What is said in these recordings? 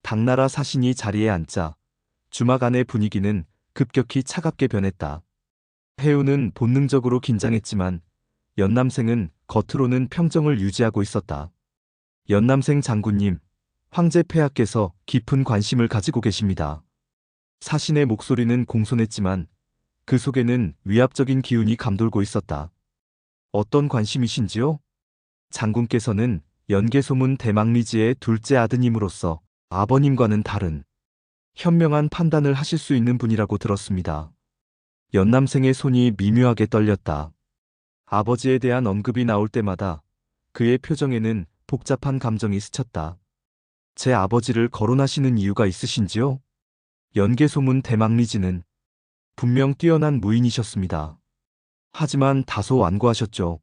당나라 사신이 자리에 앉자 주막 안의 분위기는 급격히 차갑게 변했다. 해우는 본능적으로 긴장했지만 연남생은 겉으로는 평정을 유지하고 있었다. 연남생 장군님, 황제 폐하께서 깊은 관심을 가지고 계십니다. 사신의 목소리는 공손했지만 그 속에는 위압적인 기운이 감돌고 있었다. 어떤 관심이신지요? 장군께서는 연개소문 대망리지의 둘째 아드님으로서 아버님과는 다른 현명한 판단을 하실 수 있는 분이라고 들었습니다. 연남생의 손이 미묘하게 떨렸다. 아버지에 대한 언급이 나올 때마다 그의 표정에는 복잡한 감정이 스쳤다. 제 아버지를 거론하시는 이유가 있으신지요? 연개소문 대망리지는 분명 뛰어난 무인이셨습니다. 하지만 다소 완고하셨죠.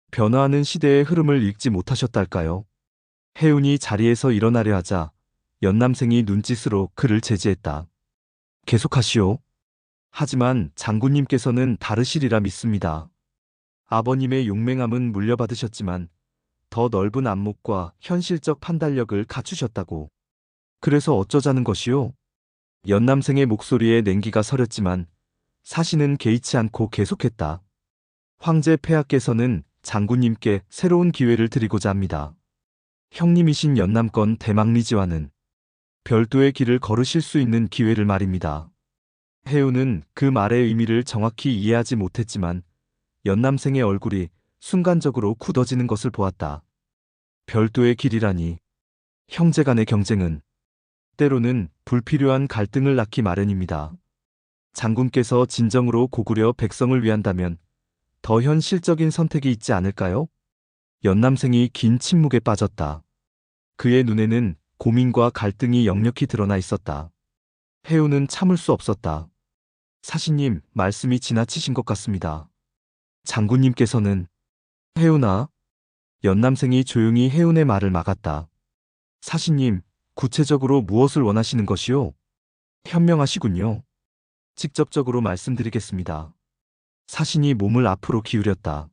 변화하는 시대의 흐름을 읽지 못하셨달까요? 해운이 자리에서 일어나려 하자 연남생이 눈짓으로 그를 제지했다. 계속하시오. 하지만 장군님께서는 다르시리라 믿습니다. 아버님의 용맹함은 물려받으셨지만 더 넓은 안목과 현실적 판단력을 갖추셨다고. 그래서 어쩌자는 것이오? 연남생의 목소리에 냉기가 서렸지만 사신은 개의치 않고 계속했다. 황제 폐하께서는 장군님께 새로운 기회를 드리고자 합니다. 형님이신 연남권 대망리지와는 별도의 길을 걸으실 수 있는 기회를 말입니다. 해우는 그 말의 의미를 정확히 이해하지 못했지만 연남생의 얼굴이 순간적으로 굳어지는 것을 보았다. 별도의 길이라니. 형제 간의 경쟁은 때로는 불필요한 갈등을 낳기 마련입니다. 장군께서 진정으로 고구려 백성을 위한다면 더 현실적인 선택이 있지 않을까요? 연남생이 긴 침묵에 빠졌다. 그의 눈에는 고민과 갈등이 역력히 드러나 있었다. 해우는 참을 수 없었다. 사신님, 말씀이 지나치신 것 같습니다. 장군님께서는 해우나? 연남생이 조용히 해운의 말을 막았다. 사신님, 구체적으로 무엇을 원하시는 것이오? 현명하시군요. 직접적으로 말씀드리겠습니다. 사신이 몸을 앞으로 기울였다.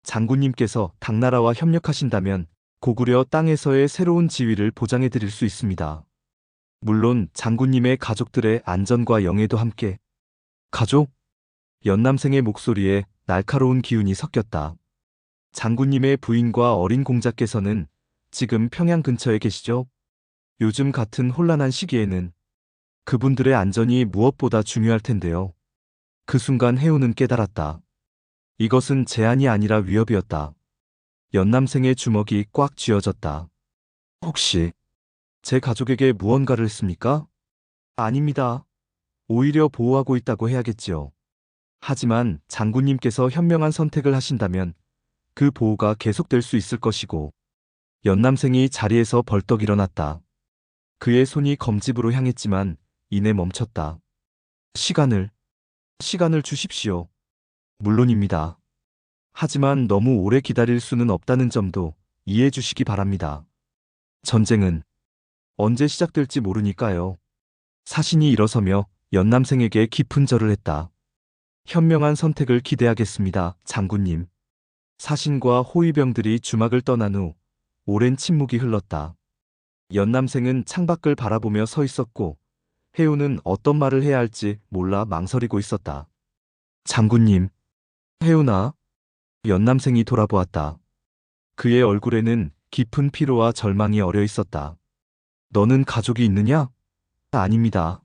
장군님께서 당나라와 협력하신다면 고구려 땅에서의 새로운 지위를 보장해 드릴 수 있습니다. 물론 장군님의 가족들의 안전과 영예도 함께. 가족? 연남생의 목소리에 날카로운 기운이 섞였다. 장군님의 부인과 어린 공자께서는 지금 평양 근처에 계시죠? 요즘 같은 혼란한 시기에는 그분들의 안전이 무엇보다 중요할 텐데요. 그 순간 해우는 깨달았다. 이것은 제안이 아니라 위협이었다. 연남생의 주먹이 꽉 쥐어졌다. 혹시 제 가족에게 무언가를 했습니까? 아닙니다. 오히려 보호하고 있다고 해야겠지요. 하지만 장군님께서 현명한 선택을 하신다면 그 보호가 계속될 수 있을 것이고. 연남생이 자리에서 벌떡 일어났다. 그의 손이 검집으로 향했지만 이내 멈췄다. 시간을 주십시오. 물론입니다. 하지만 너무 오래 기다릴 수는 없다는 점도 이해해 주시기 바랍니다. 전쟁은 언제 시작될지 모르니까요. 사신이 일어서며 연남생에게 깊은 절을 했다. 현명한 선택을 기대하겠습니다, 장군님. 사신과 호위병들이 주막을 떠난 후 오랜 침묵이 흘렀다. 연남생은 창밖을 바라보며 서 있었고 해우는 어떤 말을 해야 할지 몰라 망설이고 있었다. 장군님. 해우나? 연남생이 돌아보았다. 그의 얼굴에는 깊은 피로와 절망이 어려 있었다. 너는 가족이 있느냐? 아닙니다.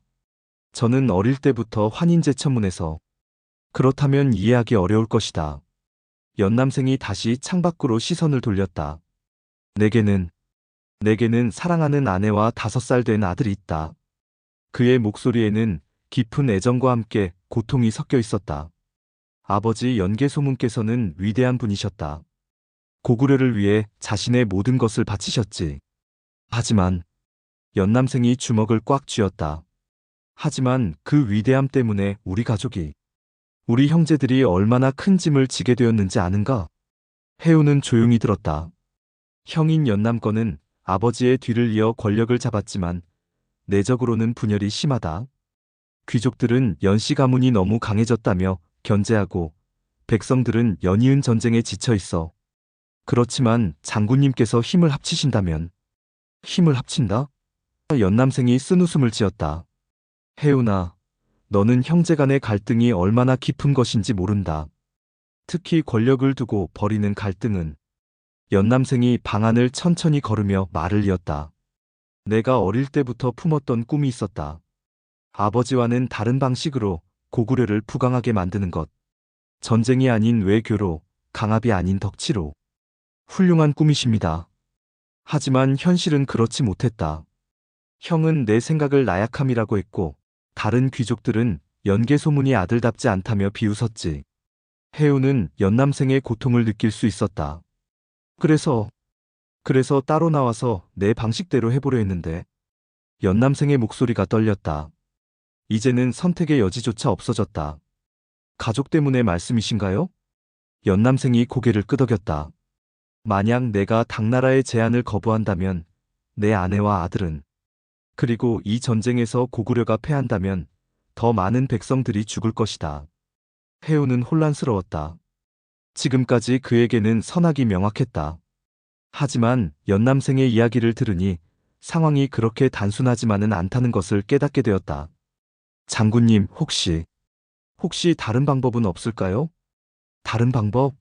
저는 어릴 때부터 환인제천문에서. 그렇다면 이해하기 어려울 것이다. 연남생이 다시 창밖으로 시선을 돌렸다. 내게는 사랑하는 아내와 5살 된 아들이 있다. 그의 목소리에는 깊은 애정과 함께 고통이 섞여 있었다. 아버지 연개소문께서는 위대한 분이셨다. 고구려를 위해 자신의 모든 것을 바치셨지. 하지만 연남생이 주먹을 꽉 쥐었다. 하지만 그 위대함 때문에 우리 가족이, 우리 형제들이 얼마나 큰 짐을 지게 되었는지 아는가? 해우는 조용히 들었다. 형인 연남권은 아버지의 뒤를 이어 권력을 잡았지만 내적으로는 분열이 심하다. 귀족들은 연씨 가문이 너무 강해졌다며 견제하고 백성들은 연이은 전쟁에 지쳐 있어. 그렇지만 장군님께서 힘을 합치신다면. 힘을 합친다? 연남생이 쓴웃음을 지었다. 혜훈아, 너는 형제간의 갈등이 얼마나 깊은 것인지 모른다. 특히 권력을 두고 벌이는 갈등은. 연남생이 방안을 천천히 걸으며 말을 이었다. 내가 어릴 때부터 품었던 꿈이 있었다. 아버지와는 다른 방식으로 고구려를 부강하게 만드는 것. 전쟁이 아닌 외교로, 강압이 아닌 덕치로. 훌륭한 꿈이십니다. 하지만 현실은 그렇지 못했다. 형은 내 생각을 나약함이라고 했고, 다른 귀족들은 연개소문이 아들답지 않다며 비웃었지. 혜우는 연남생의 고통을 느낄 수 있었다. 그래서 따로 나와서 내 방식대로 해보려 했는데, 연남생의 목소리가 떨렸다. 이제는 선택의 여지조차 없어졌다. 가족 때문에 말씀이신가요? 연남생이 고개를 끄덕였다. 만약 내가 당나라의 제안을 거부한다면 내 아내와 아들은, 그리고 이 전쟁에서 고구려가 패한다면 더 많은 백성들이 죽을 것이다. 혜우는 혼란스러웠다. 지금까지 그에게는 선악이 명확했다. 하지만 연남생의 이야기를 들으니 상황이 그렇게 단순하지만은 않다는 것을 깨닫게 되었다. 장군님, 혹시 다른 방법은 없을까요? 다른 방법?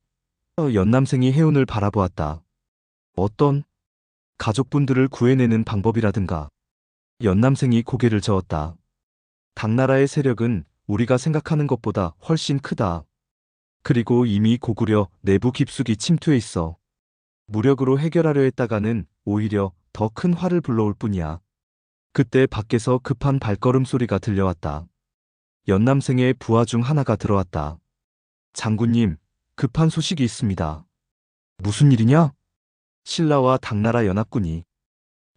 연남생이 혜운을 바라보았다. 어떤? 가족분들을 구해내는 방법이라든가. 연남생이 고개를 저었다. 당나라의 세력은 우리가 생각하는 것보다 훨씬 크다. 그리고 이미 고구려 내부 깊숙이 침투해 있어. 무력으로 해결하려 했다가는 오히려 더 큰 화를 불러올 뿐이야. 그때 밖에서 급한 발걸음 소리가 들려왔다. 연남생의 부하 중 하나가 들어왔다. 장군님, 급한 소식이 있습니다. 무슨 일이냐? 신라와 당나라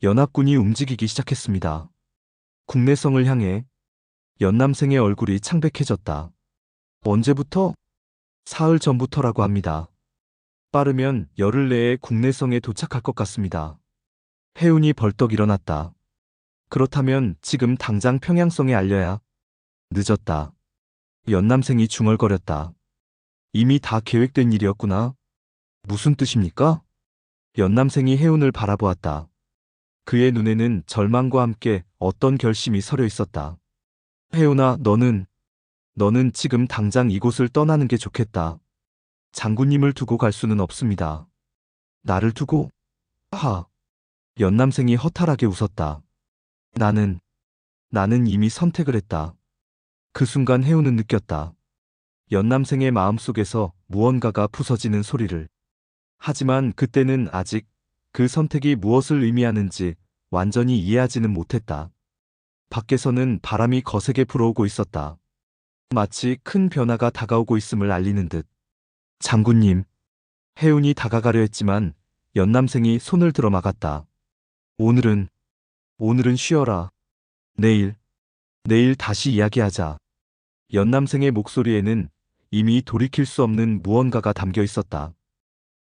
연합군이 움직이기 시작했습니다. 국내성을 향해. 연남생의 얼굴이 창백해졌다. 언제부터? 사흘 전부터라고 합니다. 빠르면 열흘 내에 국내성에 도착할 것 같습니다. 혜운이 벌떡 일어났다. 그렇다면 지금 당장 평양성에 알려야. 늦었다. 연남생이 중얼거렸다. 이미 다 계획된 일이었구나. 무슨 뜻입니까? 연남생이 혜운을 바라보았다. 그의 눈에는 절망과 함께 어떤 결심이 서려 있었다. 혜운아, 너는 지금 당장 이곳을 떠나는 게 좋겠다. 장군님을 두고 갈 수는 없습니다. 나를 두고? 하. 연남생이 허탈하게 웃었다. 나는 이미 선택을 했다. 그 순간 혜운은 느꼈다. 연남생의 마음속에서 무언가가 부서지는 소리를. 하지만 그때는 아직 그 선택이 무엇을 의미하는지 완전히 이해하지는 못했다. 밖에서는 바람이 거세게 불어오고 있었다. 마치 큰 변화가 다가오고 있음을 알리는 듯. 장군님. 혜운이 다가가려 했지만 연남생이 손을 들어 막았다. 오늘은 쉬어라. 내일 다시 이야기하자. 연남생의 목소리에는 이미 돌이킬 수 없는 무언가가 담겨 있었다.